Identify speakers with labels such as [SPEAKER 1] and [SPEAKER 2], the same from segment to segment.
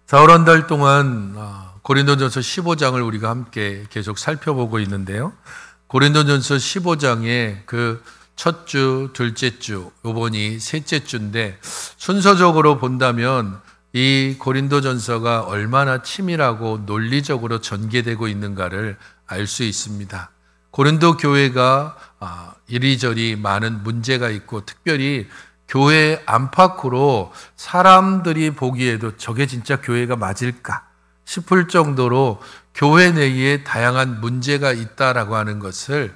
[SPEAKER 1] 사흘 한 달 동안 고린도전서 15장을 우리가 함께 계속 살펴보고 있는데요. 고린도전서 15장의 그 첫 주, 둘째 주, 요번이 셋째 주인데 순서적으로 본다면 이 고린도전서가 얼마나 치밀하고 논리적으로 전개되고 있는가를 알 수 있습니다. 고린도 교회가 이리저리 많은 문제가 있고 특별히 교회 안팎으로 사람들이 보기에도 저게 진짜 교회가 맞을까 싶을 정도로 교회 내에 다양한 문제가 있다라고 하는 것을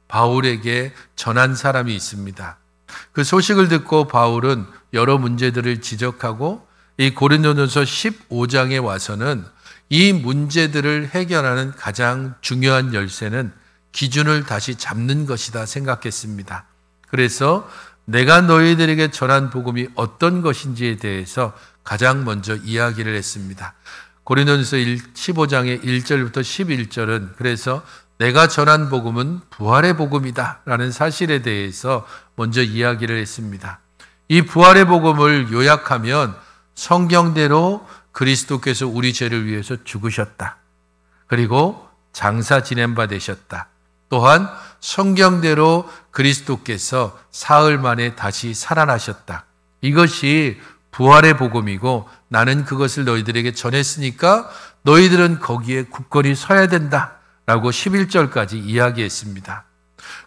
[SPEAKER 1] 바울에게 전한 사람이 있습니다. 그 소식을 듣고 바울은 여러 문제들을 지적하고 이 고린도전서 15장에 와서는 이 문제들을 해결하는 가장 중요한 열쇠는 기준을 다시 잡는 것이다 생각했습니다. 그래서 내가 너희들에게 전한 복음이 어떤 것인지에 대해서 가장 먼저 이야기를 했습니다. 고린도전서 15장의 1절부터 11절은 그래서 내가 전한 복음은 부활의 복음이다 라는 사실에 대해서 먼저 이야기를 했습니다. 이 부활의 복음을 요약하면 성경대로 그리스도께서 우리 죄를 위해서 죽으셨다. 그리고 장사 지낸 바 되셨다. 또한 성경대로 그리스도께서 사흘 만에 다시 살아나셨다. 이것이 부활의 복음이고 나는 그것을 너희들에게 전했으니까 너희들은 거기에 굳건히 서야 된다 라고 11절까지 이야기했습니다.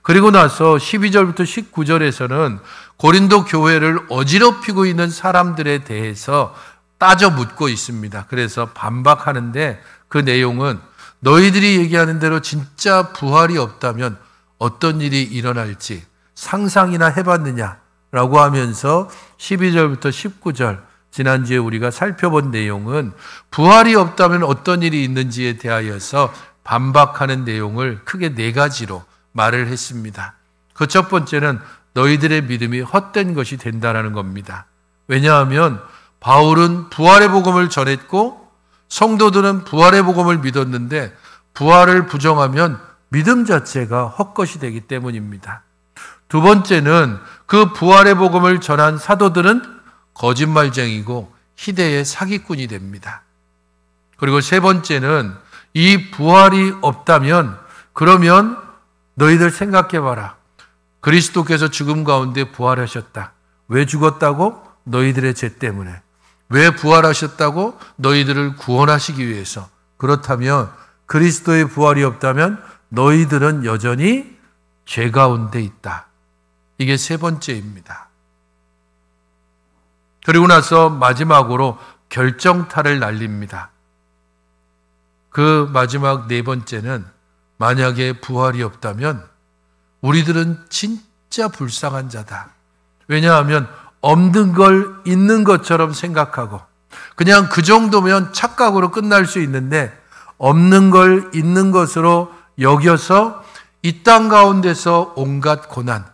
[SPEAKER 1] 그리고 나서 12절부터 19절에서는 고린도 교회를 어지럽히고 있는 사람들에 대해서 따져 묻고 있습니다. 그래서 반박하는데 그 내용은 너희들이 얘기하는 대로 진짜 부활이 없다면 어떤 일이 일어날지 상상이나 해봤느냐라고 하면서 12절부터 19절 지난주에 우리가 살펴본 내용은 부활이 없다면 어떤 일이 있는지에 대하여서 반박하는 내용을 크게 네 가지로 말을 했습니다. 그 첫 번째는 너희들의 믿음이 헛된 것이 된다는 겁니다. 왜냐하면 바울은 부활의 복음을 전했고 성도들은 부활의 복음을 믿었는데 부활을 부정하면 믿음 자체가 헛것이 되기 때문입니다. 두 번째는 그 부활의 복음을 전한 사도들은 거짓말쟁이고 희대의 사기꾼이 됩니다. 그리고 세 번째는 이 부활이 없다면 그러면 너희들 생각해봐라. 그리스도께서 죽음 가운데 부활하셨다. 왜 죽었다고? 너희들의 죄 때문에. 왜 부활하셨다고? 너희들을 구원하시기 위해서. 그렇다면 그리스도의 부활이 없다면 너희들은 여전히 죄 가운데 있다. 이게 세 번째입니다. 그리고 나서 마지막으로 결정타를 날립니다. 그 마지막 네 번째는 만약에 부활이 없다면 우리들은 진짜 불쌍한 자다. 왜냐하면 없는 걸 있는 것처럼 생각하고 그냥 그 정도면 착각으로 끝날 수 있는데 없는 걸 있는 것으로 여겨서 이 땅 가운데서 온갖 고난,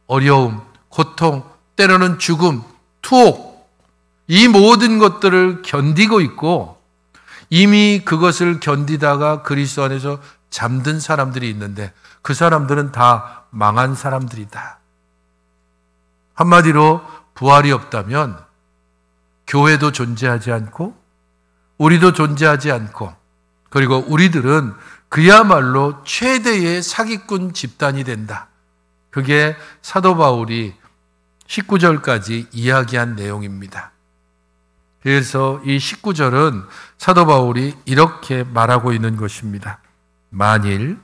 [SPEAKER 1] 어려움, 고통, 때로는 죽음, 투옥 이 모든 것들을 견디고 있고 이미 그것을 견디다가 그리스도 안에서 잠든 사람들이 있는데 그 사람들은 다 망한 사람들이다. 한마디로 부활이 없다면 교회도 존재하지 않고 우리도 존재하지 않고 그리고 우리들은 그야말로 최대의 사기꾼 집단이 된다. 그게 사도 바울이 19절까지 이야기한 내용입니다. 그래서 이 19절은 사도 바울이 이렇게 말하고 있는 것입니다. 만일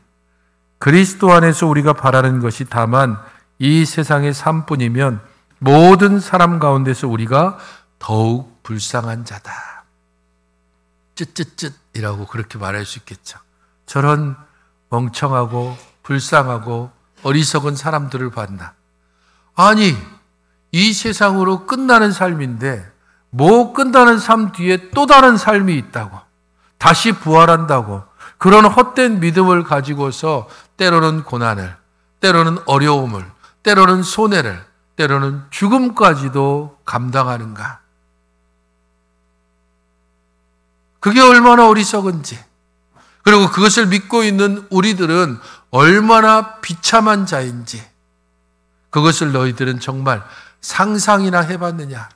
[SPEAKER 1] 그리스도 안에서 우리가 바라는 것이 다만 이 세상의 삶뿐이면 모든 사람 가운데서 우리가 더욱 불쌍한 자다. 쯧쯧쯧이라고 그렇게 말할 수 있겠죠. 저런 멍청하고 불쌍하고 어리석은 사람들을 봤나. 아니 이 세상으로 끝나는 삶인데 뭐 끝나는 삶 뒤에 또 다른 삶이 있다고 다시 부활한다고 그런 헛된 믿음을 가지고서 때로는 고난을 때로는 어려움을 때로는 손해를 때로는 죽음까지도 감당하는가. 그게 얼마나 어리석은지 그리고 그것을 믿고 있는 우리들은 얼마나 비참한 자인지 그것을 너희들은 정말 상상이나 해봤느냐.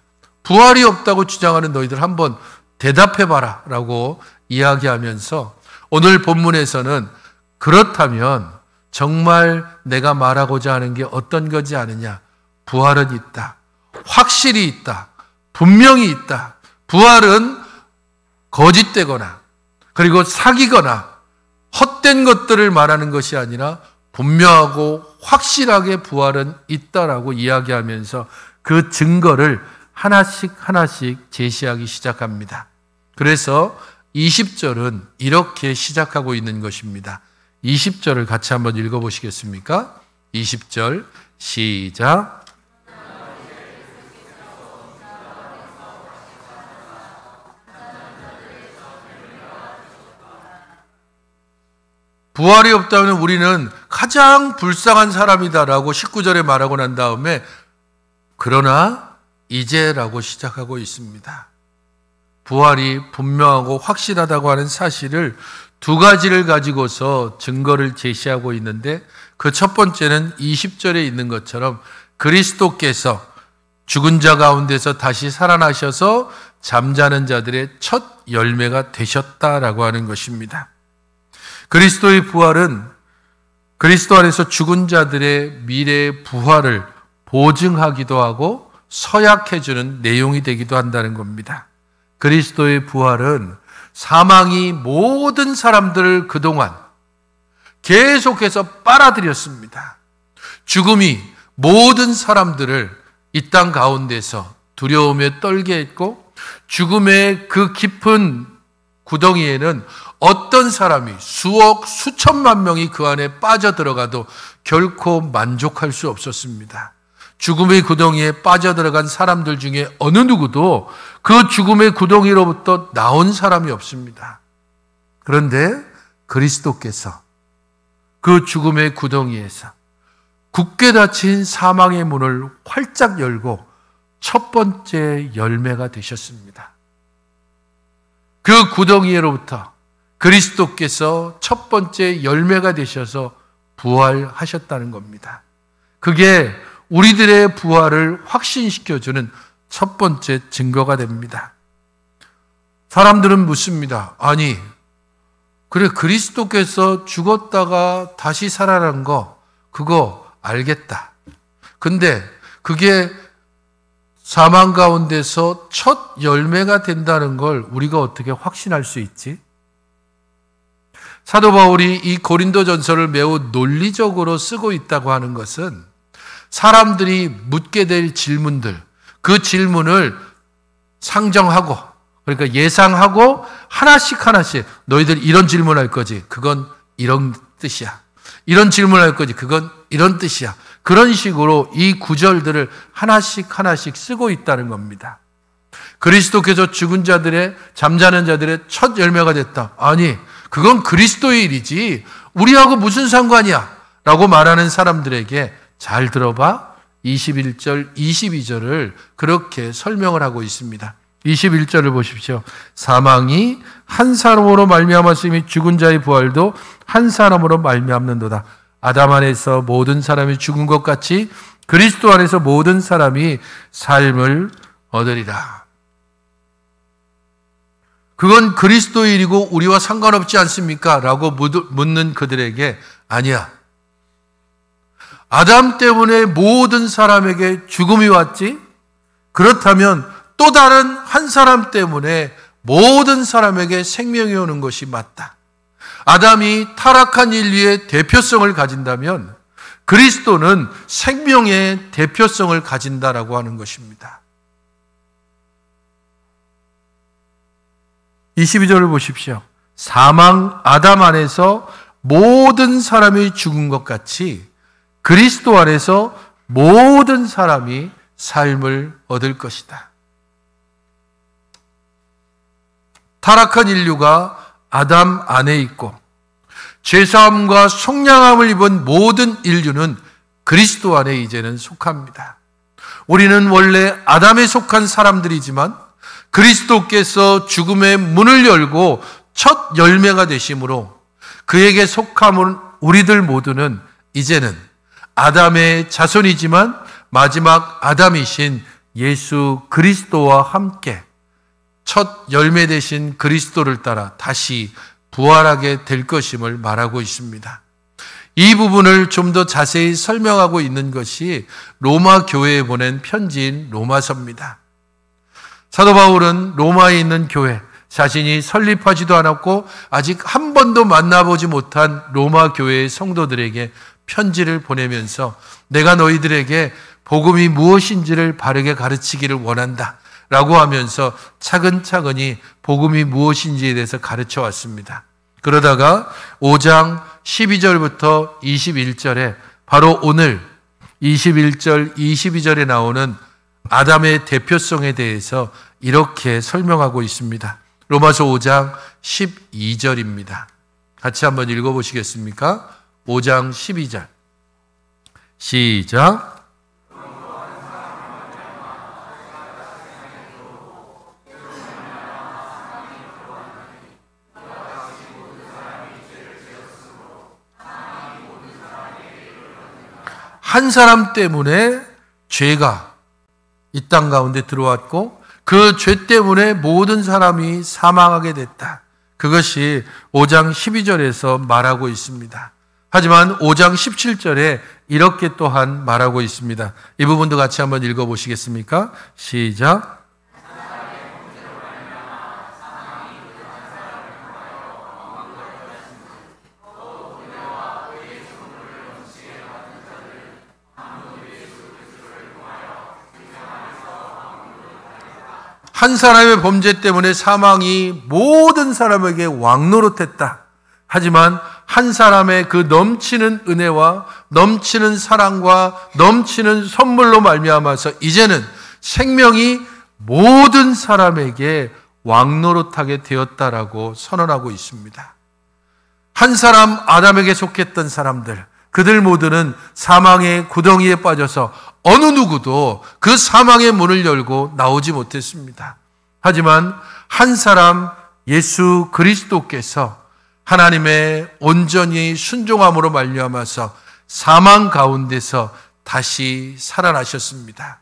[SPEAKER 1] 부활이 없다고 주장하는 너희들 한번 대답해봐라 라고 이야기하면서 오늘 본문에서는 그렇다면 정말 내가 말하고자 하는 게 어떤 거지 않느냐? 부활은 있다. 확실히 있다. 분명히 있다. 부활은 거짓되거나 그리고 사기거나 헛된 것들을 말하는 것이 아니라 분명하고 확실하게 부활은 있다라고 이야기하면서 그 증거를 하나씩 제시하기 시작합니다. 그래서 20절은 이렇게 시작하고 있는 것입니다. 20절을 같이 한번 읽어보시겠습니까? 20절 시작. 부활이 없다면 우리는 가장 불쌍한 사람이다라고 19절에 말하고 난 다음에 그러나 이제라고 시작하고 있습니다. 부활이 분명하고 확실하다고 하는 사실을 두 가지를 가지고서 증거를 제시하고 있는데 그 첫 번째는 20절에 있는 것처럼 그리스도께서 죽은 자 가운데서 다시 살아나셔서 잠자는 자들의 첫 열매가 되셨다라고 하는 것입니다. 그리스도의 부활은 그리스도 안에서 죽은 자들의 미래의 부활을 보증하기도 하고 서약해주는 내용이 되기도 한다는 겁니다. 그리스도의 부활은 사망이 모든 사람들을 그동안 계속해서 빨아들였습니다. 죽음이 모든 사람들을 이 땅 가운데서 두려움에 떨게 했고 죽음의 그 깊은 구덩이에는 어떤 사람이 수억, 수천만 명이 그 안에 빠져들어가도 결코 만족할 수 없었습니다. 죽음의 구덩이에 빠져들어간 사람들 중에 어느 누구도 그 죽음의 구덩이로부터 나온 사람이 없습니다. 그런데 그리스도께서 그 죽음의 구덩이에서 굳게 닫힌 사망의 문을 활짝 열고 첫 번째 열매가 되셨습니다. 그 구덩이로부터 그리스도께서 첫 번째 열매가 되셔서 부활하셨다는 겁니다. 그게 우리들의 부활을 확신시켜주는 첫 번째 증거가 됩니다. 사람들은 묻습니다. 아니, 그래 그리스도께서 죽었다가 다시 살아난 거 그거 알겠다. 근데 그게 사망 가운데서 첫 열매가 된다는 걸 우리가 어떻게 확신할 수 있지? 사도 바울이 이 고린도전서를 매우 논리적으로 쓰고 있다고 하는 것은 사람들이 묻게 될 질문들, 그 질문을 상정하고 그러니까 예상하고 하나씩 너희들 이런 질문할 거지. 그건 이런 뜻이야. 이런 질문할 거지. 그건 이런 뜻이야. 그런 식으로 이 구절들을 하나씩 쓰고 있다는 겁니다. 그리스도께서 죽은 자들의 잠자는 자들의 첫 열매가 됐다. 아니, 그건 그리스도의 일이지 우리하고 무슨 상관이야? 라고 말하는 사람들에게 잘 들어봐. 21절, 22절을 그렇게 설명을 하고 있습니다. 21절을 보십시오. 사망이 한 사람으로 말미암았으니 죽은 자의 부활도 한 사람으로 말미암는도다. 아담 안에서 모든 사람이 죽은 것 같이 그리스도 안에서 모든 사람이 삶을 얻으리라. 그건 그리스도의 일이고 우리와 상관없지 않습니까? 라고 묻는 그들에게 아니야. 아담 때문에 모든 사람에게 죽음이 왔지? 그렇다면 또 다른 한 사람 때문에 모든 사람에게 생명이 오는 것이 맞다. 아담이 타락한 인류의 대표성을 가진다면 그리스도는 생명의 대표성을 가진다라고 하는 것입니다. 22절을 보십시오. 사망 아담 안에서 모든 사람이 죽은 것 같이 그리스도 안에서 모든 사람이 삶을 얻을 것이다. 타락한 인류가 아담 안에 있고 죄사함과 속량함을 입은 모든 인류는 그리스도 안에 이제는 속합니다. 우리는 원래 아담에 속한 사람들이지만 그리스도께서 죽음의 문을 열고 첫 열매가 되심으로 그에게 속함은 우리들 모두는 이제는 아담의 자손이지만 마지막 아담이신 예수 그리스도와 함께 첫 열매 되신 그리스도를 따라 다시 부활하게 될 것임을 말하고 있습니다. 이 부분을 좀 더 자세히 설명하고 있는 것이 로마 교회에 보낸 편지인 로마서입니다. 사도 바울은 로마에 있는 교회, 자신이 설립하지도 않았고 아직 한 번도 만나보지 못한 로마 교회의 성도들에게 편지를 보내면서 내가 너희들에게 복음이 무엇인지를 바르게 가르치기를 원한다 라고 하면서 차근차근히 복음이 무엇인지에 대해서 가르쳐 왔습니다. 그러다가 5장 12절부터 21절에 바로 오늘 21절, 22절에 나오는 아담의 대표성에 대해서 이렇게 설명하고 있습니다. 로마서 5장 12절입니다. 같이 한번 읽어보시겠습니까? 5장 12절. 시작. 한 사람 때문에 죄가 이 땅 가운데 들어왔고 그 죄 때문에 모든 사람이 사망하게 됐다. 그것이 5장 12절에서 말하고 있습니다. 하지만 5장 17절에 이렇게 또한 말하고 있습니다. 이 부분도 같이 한번 읽어보시겠습니까? 시작. 한 사람의 범죄 때문에 사망이 모든 사람에게 왕노릇했다. 하지만 한 사람의 그 넘치는 은혜와 넘치는 사랑과 넘치는 선물로 말미암아서 이제는 생명이 모든 사람에게 왕노릇하게 되었다라고 선언하고 있습니다. 한 사람 아담에게 속했던 사람들, 그들 모두는 사망의 구덩이에 빠져서 어느 누구도 그 사망의 문을 열고 나오지 못했습니다. 하지만 한 사람 예수 그리스도께서 하나님의 온전히 순종함으로 말미암아서 사망 가운데서 다시 살아나셨습니다.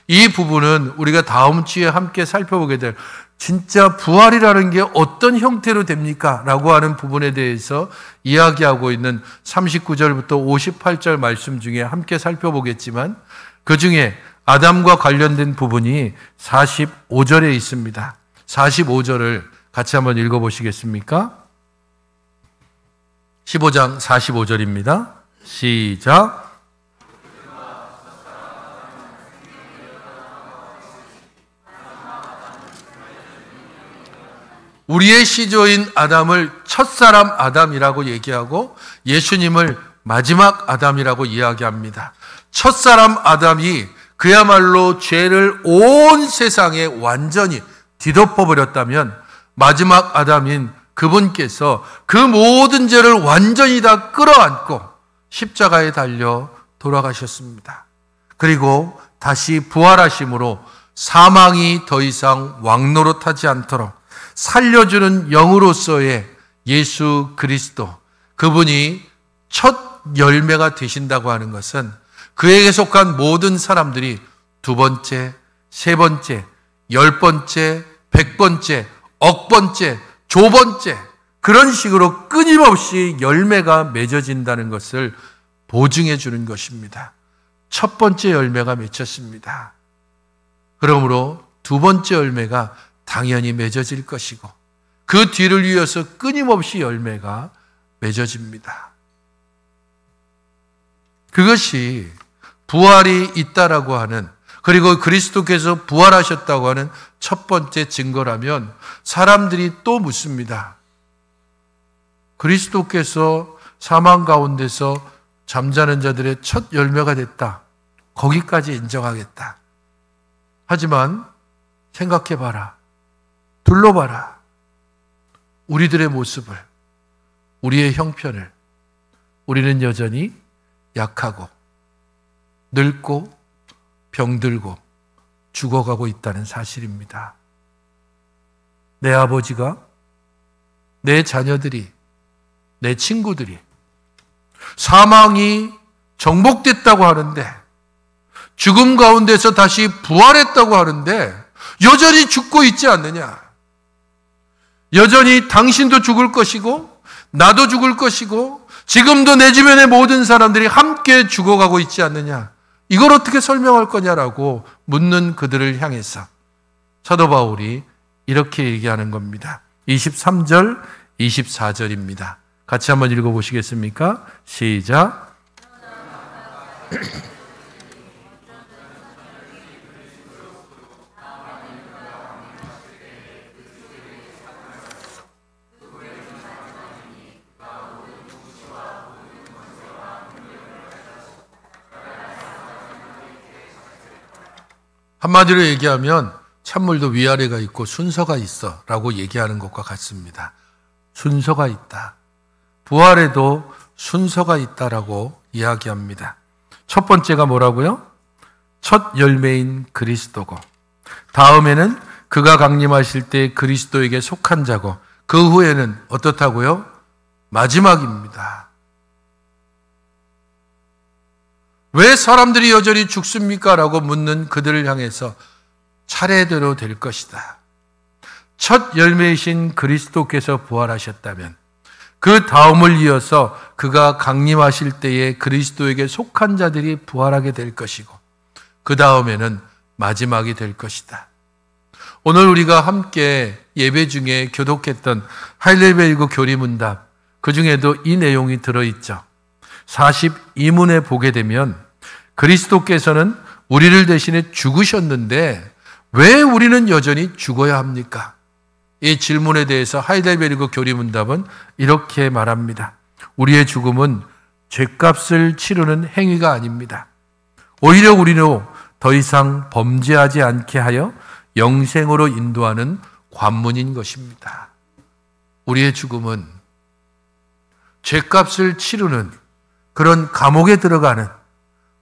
[SPEAKER 1] 이 부분은 우리가 다음 주에 함께 살펴보게 될 진짜 부활이라는 게 어떤 형태로 됩니까? 라고 하는 부분에 대해서 이야기하고 있는 39절부터 58절 말씀 중에 함께 살펴보겠지만 그 중에 아담과 관련된 부분이 45절에 있습니다. 45절을 같이 한번 읽어보시겠습니까? 15장 45절입니다. 시작. 우리의 시조인 아담을 첫사람 아담이라고 얘기하고 예수님을 마지막 아담이라고 이야기합니다. 첫사람 아담이 그야말로 죄를 온 세상에 완전히 뒤덮어버렸다면 마지막 아담인 그분께서 그 모든 죄를 완전히 다 끌어안고 십자가에 달려 돌아가셨습니다. 그리고 다시 부활하심으로 사망이 더 이상 왕노릇하지 않도록 살려주는 영으로서의 예수 그리스도, 그분이 첫 열매가 되신다고 하는 것은 그에게 속한 모든 사람들이 두 번째, 세 번째, 10번째, 100번째, 억번째, 조번째 그런 식으로 끊임없이 열매가 맺어진다는 것을 보증해 주는 것입니다. 첫 번째 열매가 맺혔습니다. 그러므로 두 번째 열매가 당연히 맺어질 것이고 그 뒤를 이어서 끊임없이 열매가 맺어집니다. 그것이 부활이 있다라고 하는, 그리고 그리스도께서 부활하셨다고 하는 첫 번째 증거라면 사람들이 또 묻습니다. 그리스도께서 사망 가운데서 잠자는 자들의 첫 열매가 됐다. 거기까지 인정하겠다. 하지만 생각해봐라. 둘러봐라. 우리들의 모습을, 우리의 형편을. 우리는 여전히 약하고 늙고 병들고 죽어가고 있다는 사실입니다. 내 아버지가, 내 자녀들이, 내 친구들이 사망이 정복됐다고 하는데, 죽음 가운데서 다시 부활했다고 하는데 여전히 죽고 있지 않느냐? 여전히 당신도 죽을 것이고 나도 죽을 것이고 지금도 내 주변의 모든 사람들이 함께 죽어가고 있지 않느냐, 이걸 어떻게 설명할 거냐라고 묻는 그들을 향해서 사도 바울이 이렇게 얘기하는 겁니다. 23절, 24절입니다. 같이 한번 읽어보시겠습니까? 시작. 한마디로 얘기하면 찬물도 위아래가 있고 순서가 있어 라고 얘기하는 것과 같습니다. 순서가 있다. 부활에도 순서가 있다라고 이야기합니다. 첫 번째가 뭐라고요? 첫 열매인 그리스도고, 다음에는 그가 강림하실 때 그리스도에게 속한 자고, 그 후에는 어떻다고요? 마지막입니다. 왜 사람들이 여전히 죽습니까? 라고 묻는 그들을 향해서 차례대로 될 것이다. 첫 열매이신 그리스도께서 부활하셨다면 그 다음을 이어서 그가 강림하실 때에 그리스도에게 속한 자들이 부활하게 될 것이고, 그 다음에는 마지막이 될 것이다. 오늘 우리가 함께 예배 중에 교독했던 하이델베르그 교리문답, 그 중에도 이 내용이 들어있죠. 42문에 보게 되면 그리스도께서는 우리를 대신해 죽으셨는데 왜 우리는 여전히 죽어야 합니까? 이 질문에 대해서 하이델베르그 교리문답은 이렇게 말합니다. 우리의 죽음은 죄값을 치르는 행위가 아닙니다. 오히려 우리는 더 이상 범죄하지 않게 하여 영생으로 인도하는 관문인 것입니다. 우리의 죽음은 죄값을 치르는 그런 감옥에 들어가는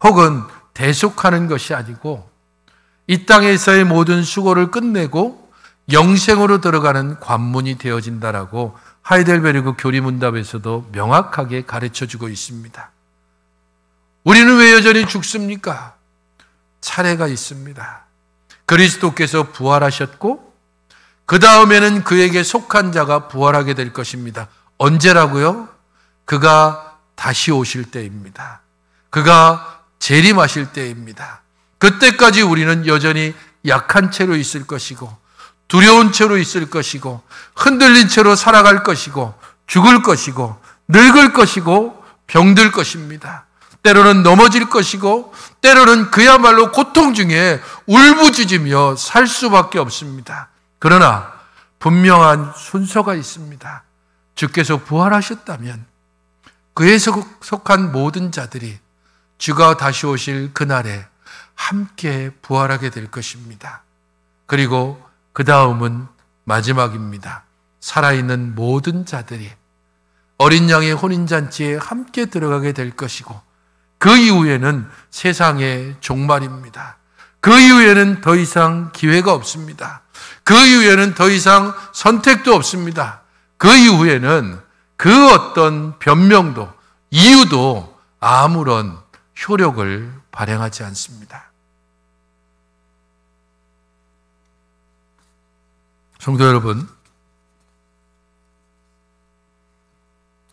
[SPEAKER 1] 혹은 대속하는 것이 아니고 이 땅에서의 모든 수고를 끝내고 영생으로 들어가는 관문이 되어진다라고 하이델베르그 교리문답에서도 명확하게 가르쳐주고 있습니다. 우리는 왜 여전히 죽습니까? 차례가 있습니다. 그리스도께서 부활하셨고 그 다음에는 그에게 속한 자가 부활하게 될 것입니다. 언제라고요? 그가 다시 오실 때입니다. 그가 재림하실 때입니다. 그때까지 우리는 여전히 약한 채로 있을 것이고 두려운 채로 있을 것이고 흔들린 채로 살아갈 것이고 죽을 것이고 늙을 것이고 병들 것입니다. 때로는 넘어질 것이고 때로는 그야말로 고통 중에 울부짖으며 살 수밖에 없습니다. 그러나 분명한 순서가 있습니다. 주께서 부활하셨다면 그에 속한 모든 자들이 주가 다시 오실 그날에 함께 부활하게 될 것입니다. 그리고 그 다음은 마지막입니다. 살아있는 모든 자들이 어린 양의 혼인잔치에 함께 들어가게 될 것이고 그 이후에는 세상의 종말입니다. 그 이후에는 더 이상 기회가 없습니다. 그 이후에는 더 이상 선택도 없습니다. 그 이후에는 그 어떤 변명도 이유도 아무런 효력을 발행하지 않습니다. 성도 여러분,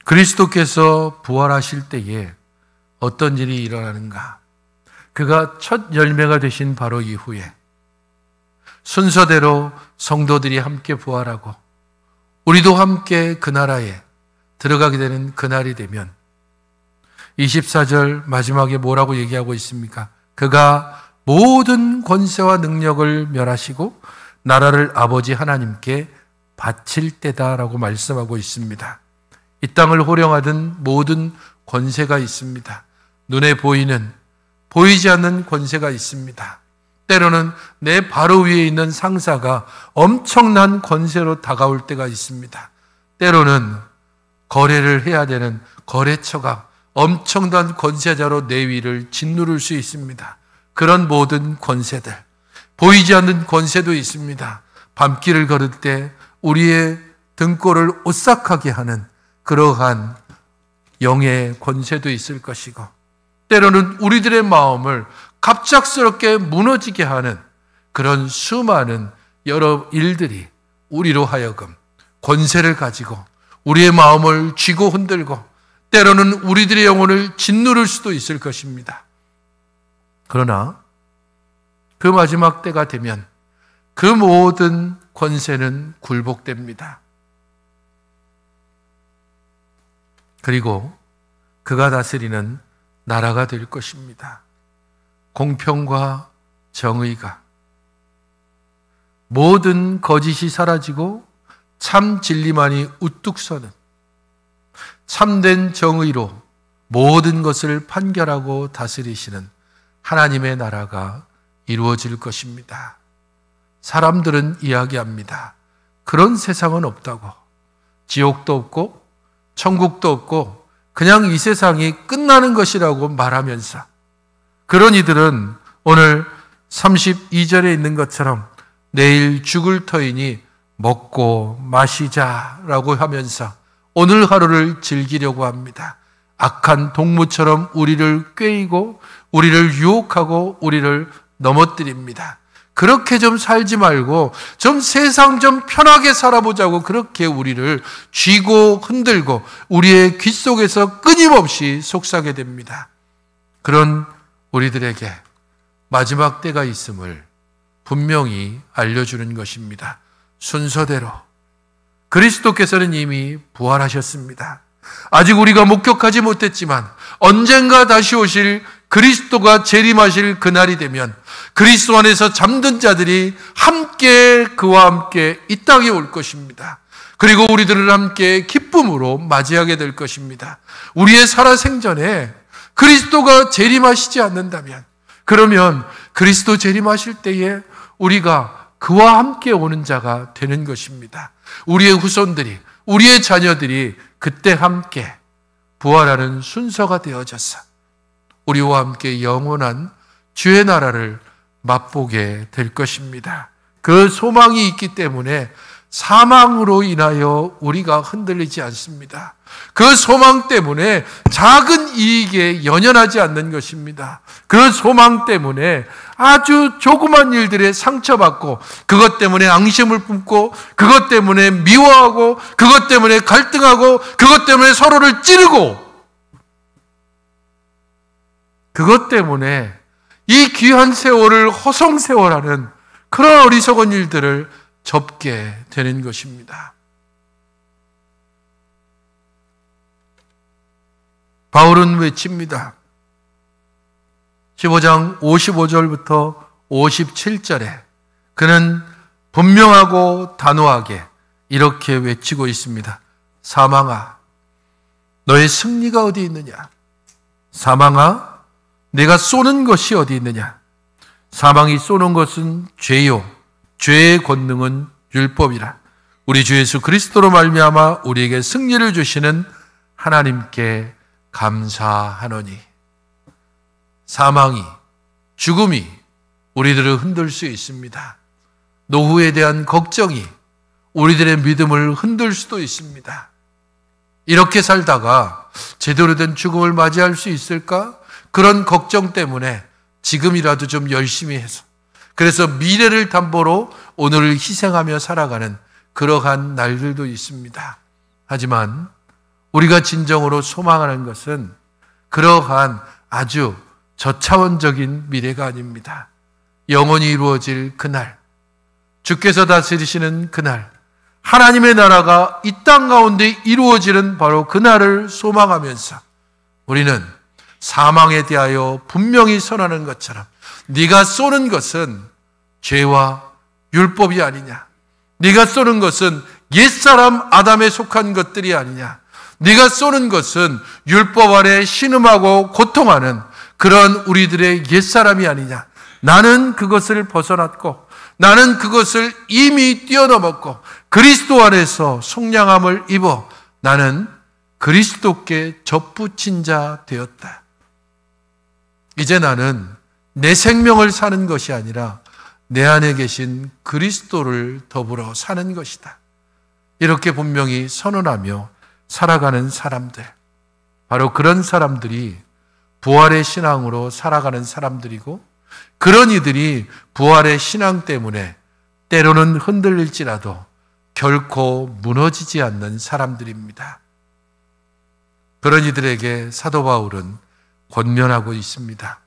[SPEAKER 1] 그리스도께서 부활하실 때에 어떤 일이 일어나는가? 그가 첫 열매가 되신 바로 이후에 순서대로 성도들이 함께 부활하고 우리도 함께 그 나라에 들어가게 되는 그날이 되면 24절 마지막에 뭐라고 얘기하고 있습니까? 그가 모든 권세와 능력을 멸하시고 나라를 아버지 하나님께 바칠 때다라고 말씀하고 있습니다. 이 땅을 호령하던 모든 권세가 있습니다. 눈에 보이는, 보이지 않는 권세가 있습니다. 때로는 내 바로 위에 있는 상사가 엄청난 권세로 다가올 때가 있습니다. 때로는 거래를 해야 되는 거래처가 엄청난 권세자로 내 위를 짓누를 수 있습니다. 그런 모든 권세들, 보이지 않는 권세도 있습니다. 밤길을 걸을 때 우리의 등골을 오싹하게 하는 그러한 영의 권세도 있을 것이고, 때로는 우리들의 마음을 갑작스럽게 무너지게 하는 그런 수많은 여러 일들이 우리로 하여금 권세를 가지고 우리의 마음을 쥐고 흔들고 때로는 우리들의 영혼을 짓누를 수도 있을 것입니다. 그러나 그 마지막 때가 되면 그 모든 권세는 굴복됩니다. 그리고 그가 다스리는 나라가 될 것입니다. 공평과 정의가, 모든 거짓이 사라지고 참 진리만이 우뚝 서는 참된 정의로 모든 것을 판결하고 다스리시는 하나님의 나라가 이루어질 것입니다. 사람들은 이야기합니다. 그런 세상은 없다고. 지옥도 없고 천국도 없고 그냥 이 세상이 끝나는 것이라고 말하면서, 그런 이들은 오늘 32절에 있는 것처럼 내일 죽을 터이니 먹고 마시자라고 하면서 오늘 하루를 즐기려고 합니다. 악한 동무처럼 우리를 꾀이고 우리를 유혹하고 우리를 넘어뜨립니다. 그렇게 좀 살지 말고 좀 세상 좀 편하게 살아보자고 그렇게 우리를 쥐고 흔들고 우리의 귀 속에서 끊임없이 속삭게 됩니다. 그런 우리들에게 마지막 때가 있음을 분명히 알려주는 것입니다. 순서대로 그리스도께서는 이미 부활하셨습니다. 아직 우리가 목격하지 못했지만 언젠가 다시 오실 그리스도가 재림하실 그날이 되면 그리스도 안에서 잠든 자들이 함께 그와 함께 이 땅에 올 것입니다. 그리고 우리들을 함께 기쁨으로 맞이하게 될 것입니다. 우리의 살아생전에 그리스도가 재림하시지 않는다면, 그러면 그리스도 재림하실 때에 우리가 그와 함께 오는 자가 되는 것입니다. 우리의 후손들이, 우리의 자녀들이 그때 함께 부활하는 순서가 되어져서 우리와 함께 영원한 주의 나라를 맛보게 될 것입니다. 그 소망이 있기 때문에 사망으로 인하여 우리가 흔들리지 않습니다. 그 소망 때문에 작은 이익에 연연하지 않는 것입니다. 그 소망 때문에 아주 조그만 일들에 상처받고 그것 때문에 앙심을 품고 그것 때문에 미워하고 그것 때문에 갈등하고 그것 때문에 서로를 찌르고 그것 때문에 이 귀한 세월을 허송세월하는 그런 어리석은 일들을 접게 되는 것입니다. 바울은 외칩니다. 15장 55절부터 57절에 그는 분명하고 단호하게 이렇게 외치고 있습니다. 사망아, 너의 승리가 어디 있느냐? 사망아, 내가 쏘는 것이 어디 있느냐? 사망이 쏘는 것은 죄요, 죄의 권능은 율법이라. 우리 주 예수 그리스도로 말미암아 우리에게 승리를 주시는 하나님께 감사하노니. 사망이, 죽음이 우리들을 흔들 수 있습니다. 노후에 대한 걱정이 우리들의 믿음을 흔들 수도 있습니다. 이렇게 살다가 제대로 된 죽음을 맞이할 수 있을까? 그런 걱정 때문에 지금이라도 좀 열심히 해서, 그래서 미래를 담보로 오늘을 희생하며 살아가는 그러한 날들도 있습니다. 하지만 우리가 진정으로 소망하는 것은 그러한 아주 저차원적인 미래가 아닙니다. 영원히 이루어질 그날, 주께서 다스리시는 그날, 하나님의 나라가 이 땅 가운데 이루어지는 바로 그날을 소망하면서 우리는 사망에 대하여 분명히 선언하는 것처럼 네가 쏘는 것은 죄와 율법이 아니냐, 네가 쏘는 것은 옛사람 아담에 속한 것들이 아니냐, 네가 쏘는 것은 율법 아래 신음하고 고통하는 그런 우리들의 옛사람이 아니냐. 나는 그것을 벗어났고 나는 그것을 이미 뛰어넘었고 그리스도 안에서 속량함을 입어 나는 그리스도께 접붙인 자 되었다. 이제 나는 내 생명을 사는 것이 아니라 내 안에 계신 그리스도를 더불어 사는 것이다. 이렇게 분명히 선언하며 살아가는 사람들, 바로 그런 사람들이 부활의 신앙으로 살아가는 사람들이고, 그런 이들이 부활의 신앙 때문에 때로는 흔들릴지라도 결코 무너지지 않는 사람들입니다. 그런 이들에게 사도 바울은 권면하고 있습니다.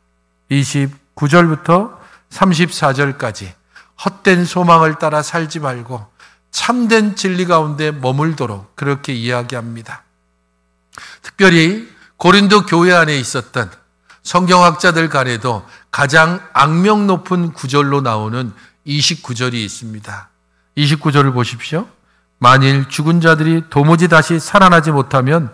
[SPEAKER 1] 29절부터 34절까지 헛된 소망을 따라 살지 말고 참된 진리 가운데 머물도록 그렇게 이야기합니다. 특별히 고린도 교회 안에 있었던 성경학자들 간에도 가장 악명 높은 구절로 나오는 29절이 있습니다. 29절을 보십시오. 만일 죽은 자들이 도무지 다시 살아나지 못하면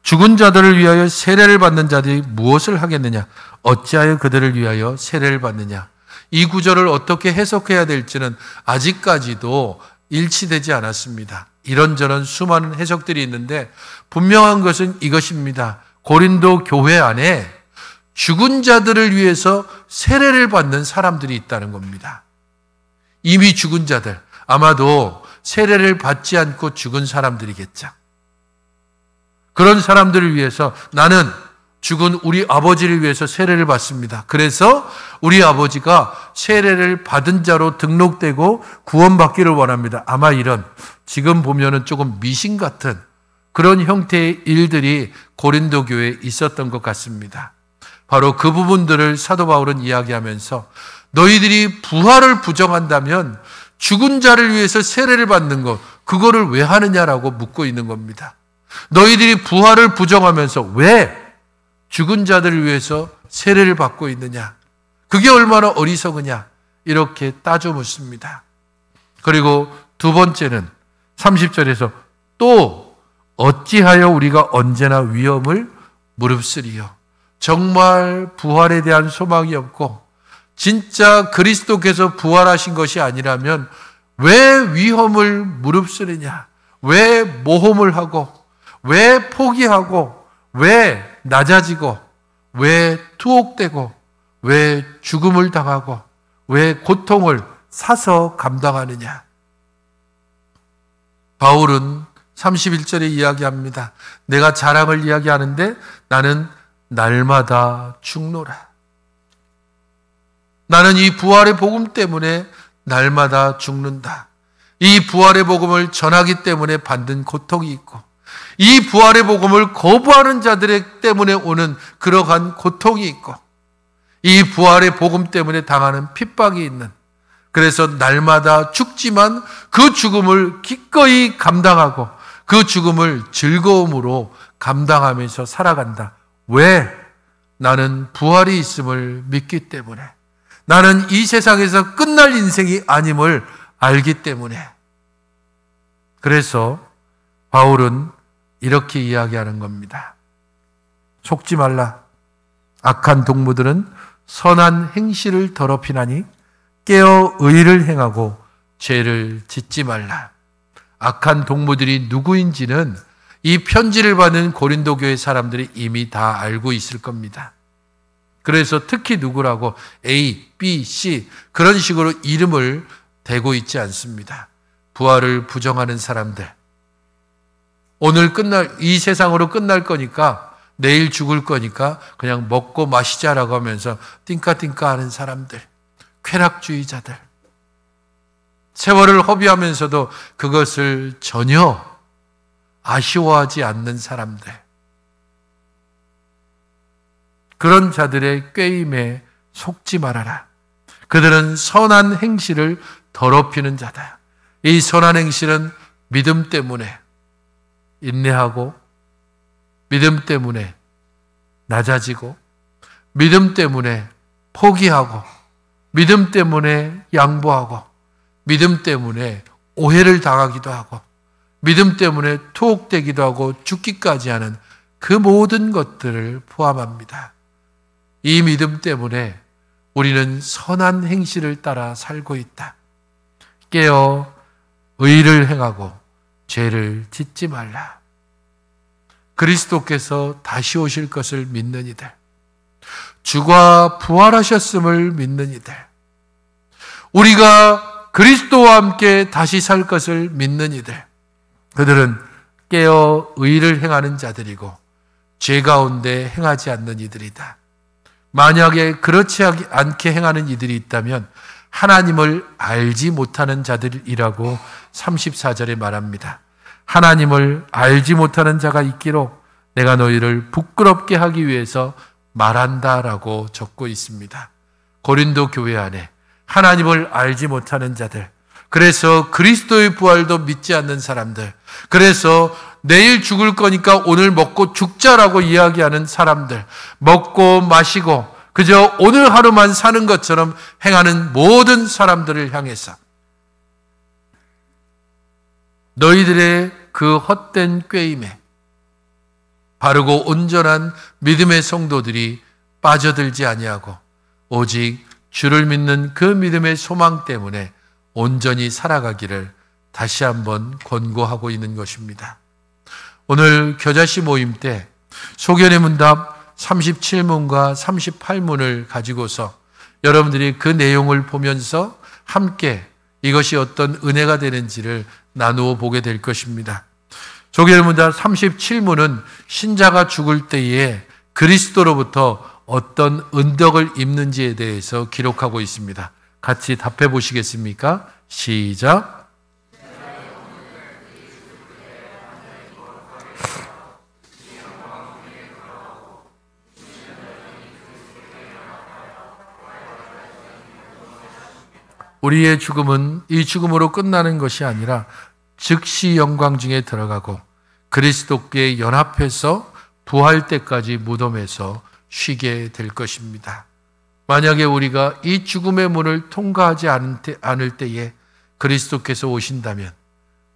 [SPEAKER 1] 죽은 자들을 위하여 세례를 받는 자들이 무엇을 하겠느냐? 어찌하여 그들을 위하여 세례를 받느냐? 이 구절을 어떻게 해석해야 될지는 아직까지도 일치되지 않았습니다. 이런저런 수많은 해석들이 있는데 분명한 것은 이것입니다. 고린도 교회 안에 죽은 자들을 위해서 세례를 받는 사람들이 있다는 겁니다. 이미 죽은 자들, 아마도 세례를 받지 않고 죽은 사람들이겠죠. 그런 사람들을 위해서 나는 죽은 우리 아버지를 위해서 세례를 받습니다. 그래서 우리 아버지가 세례를 받은 자로 등록되고 구원받기를 원합니다. 아마 이런 지금 보면은 조금 미신 같은 그런 형태의 일들이 고린도 교회에 있었던 것 같습니다. 바로 그 부분들을 사도 바울은 이야기하면서 너희들이 부활을 부정한다면 죽은 자를 위해서 세례를 받는 것, 그거를 왜 하느냐라고 묻고 있는 겁니다. 너희들이 부활을 부정하면서 왜 죽은 자들을 위해서 세례를 받고 있느냐? 그게 얼마나 어리석으냐? 이렇게 따져 묻습니다. 그리고 두 번째는 30절에서 또 어찌하여 우리가 언제나 위험을 무릅쓰리요? 정말 부활에 대한 소망이 없고 진짜 그리스도께서 부활하신 것이 아니라면 왜 위험을 무릅쓰느냐? 왜 모험을 하고 왜 포기하고 왜 낮아지고 왜 투옥되고 왜 죽음을 당하고 왜 고통을 사서 감당하느냐? 바울은 31절에 이야기합니다. 내가 자랑을 이야기하는데 나는 날마다 죽노라. 나는 이 부활의 복음 때문에 날마다 죽는다. 이 부활의 복음을 전하기 때문에 받는 고통이 있고 이 부활의 복음을 거부하는 자들 때문에 오는 그러한 고통이 있고 이 부활의 복음 때문에 당하는 핍박이 있는, 그래서 날마다 죽지만 그 죽음을 기꺼이 감당하고 그 죽음을 즐거움으로 감당하면서 살아간다. 왜? 나는 부활이 있음을 믿기 때문에, 나는 이 세상에서 끝날 인생이 아님을 알기 때문에. 그래서 바울은 이렇게 이야기하는 겁니다. 속지 말라. 악한 동무들은 선한 행실을 더럽히나니 깨어 의를 행하고 죄를 짓지 말라. 악한 동무들이 누구인지는 이 편지를 받은 고린도 교회 사람들이 이미 다 알고 있을 겁니다. 그래서 특히 누구라고 A, B, C 그런 식으로 이름을 대고 있지 않습니다. 부활을 부정하는 사람들, 오늘 이 세상으로 끝날 거니까 내일 죽을 거니까 그냥 먹고 마시자라고 하면서 띵까띵까 하는 사람들, 쾌락주의자들, 세월을 허비하면서도 그것을 전혀 아쉬워하지 않는 사람들, 그런 자들의 꾀임에 속지 말아라. 그들은 선한 행실을 더럽히는 자다. 이 선한 행실은 믿음 때문에 인내하고, 믿음 때문에 낮아지고, 믿음 때문에 포기하고, 믿음 때문에 양보하고, 믿음 때문에 오해를 당하기도 하고, 믿음 때문에 투옥되기도 하고 죽기까지 하는 그 모든 것들을 포함합니다. 이 믿음 때문에 우리는 선한 행실을 따라 살고 있다. 깨어 의를 행하고 죄를 짓지 말라. 그리스도께서 다시 오실 것을 믿는 이들, 주가 부활하셨음을 믿는 이들, 우리가 그리스도와 함께 다시 살 것을 믿는 이들, 그들은 깨어 의를 행하는 자들이고 죄 가운데 행하지 않는 이들이다. 만약에 그렇지 않게 행하는 이들이 있다면 하나님을 알지 못하는 자들이라고 34절에 말합니다. 하나님을 알지 못하는 자가 있기로 내가 너희를 부끄럽게 하기 위해서 말한다라고 적고 있습니다. 고린도 교회 안에 하나님을 알지 못하는 자들, 그래서 그리스도의 부활도 믿지 않는 사람들, 그래서 내일 죽을 거니까 오늘 먹고 죽자라고 이야기하는 사람들, 먹고 마시고 그저 오늘 하루만 사는 것처럼 행하는 모든 사람들을 향해서 너희들의 그 헛된 꾀임에 바르고 온전한 믿음의 성도들이 빠져들지 아니하고 오직 주를 믿는 그 믿음의 소망 때문에 온전히 살아가기를 다시 한번 권고하고 있는 것입니다. 오늘 겨자씨 모임 때 소견의 문답 37문과 38문을 가지고서 여러분들이 그 내용을 보면서 함께 이것이 어떤 은혜가 되는지를 나누어 보게 될 것입니다. 소견의 문답 37문은 신자가 죽을 때에 그리스도로부터 어떤 은덕을 입는지에 대해서 기록하고 있습니다. 같이 답해 보시겠습니까? 시작. 우리의 죽음은 이 죽음으로 끝나는 것이 아니라 즉시 영광 중에 들어가고 그리스도께 연합해서 부활 때까지 무덤에서 쉬게 될 것입니다. 만약에 우리가 이 죽음의 문을 통과하지 않을 때에 그리스도께서 오신다면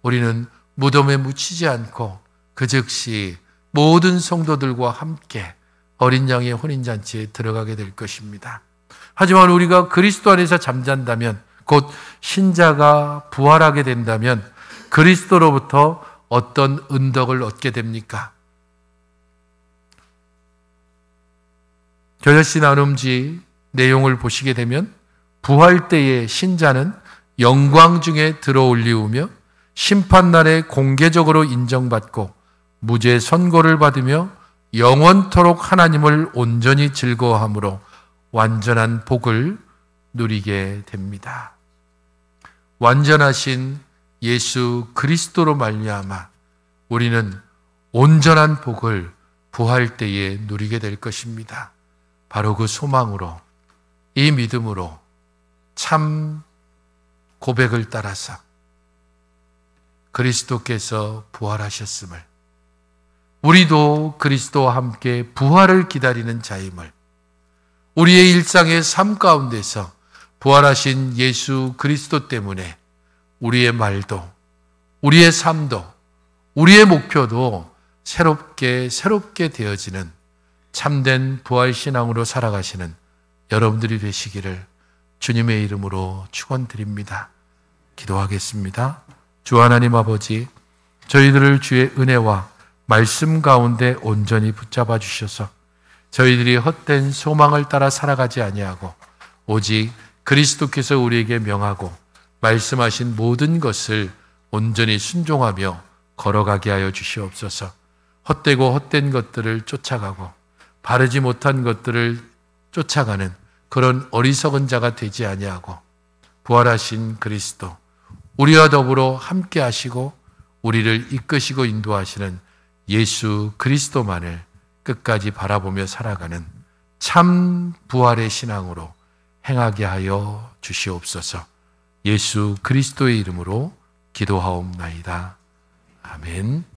[SPEAKER 1] 우리는 무덤에 묻히지 않고 그 즉시 모든 성도들과 함께 어린 양의 혼인잔치에 들어가게 될 것입니다. 하지만 우리가 그리스도 안에서 잠잔다면, 곧 신자가 부활하게 된다면 그리스도로부터 어떤 은덕을 얻게 됩니까? 겨자씨 나눔지 내용을 보시게 되면 부활 때의 신자는 영광 중에 들어올리우며 심판날에 공개적으로 인정받고 무죄 선고를 받으며 영원토록 하나님을 온전히 즐거워함으로 완전한 복을 누리게 됩니다. 완전하신 예수 그리스도로 말미암아 우리는 온전한 복을 부활 때에 누리게 될 것입니다. 바로 그 소망으로, 이 믿음으로 참 고백을 따라서 그리스도께서 부활하셨음을, 우리도 그리스도와 함께 부활을 기다리는 자임을, 우리의 일상의 삶 가운데서 부활하신 예수 그리스도 때문에 우리의 말도, 우리의 삶도, 우리의 목표도 새롭게 되어지는 참된 부활신앙으로 살아가시는 여러분들이 되시기를 주님의 이름으로 축원드립니다. 기도하겠습니다. 주 하나님 아버지, 저희들을 주의 은혜와 말씀 가운데 온전히 붙잡아 주셔서 저희들이 헛된 소망을 따라 살아가지 아니하고 오직 그리스도께서 우리에게 명하고 말씀하신 모든 것을 온전히 순종하며 걸어가게 하여 주시옵소서. 헛되고 헛된 것들을 쫓아가고 바르지 못한 것들을 쫓아가는 그런 어리석은 자가 되지 아니하고 부활하신 그리스도, 우리와 더불어 함께 하시고 우리를 이끄시고 인도하시는 예수 그리스도만을 끝까지 바라보며 살아가는 참 부활의 신앙으로 행하게 하여 주시옵소서. 예수 그리스도의 이름으로 기도하옵나이다. 아멘.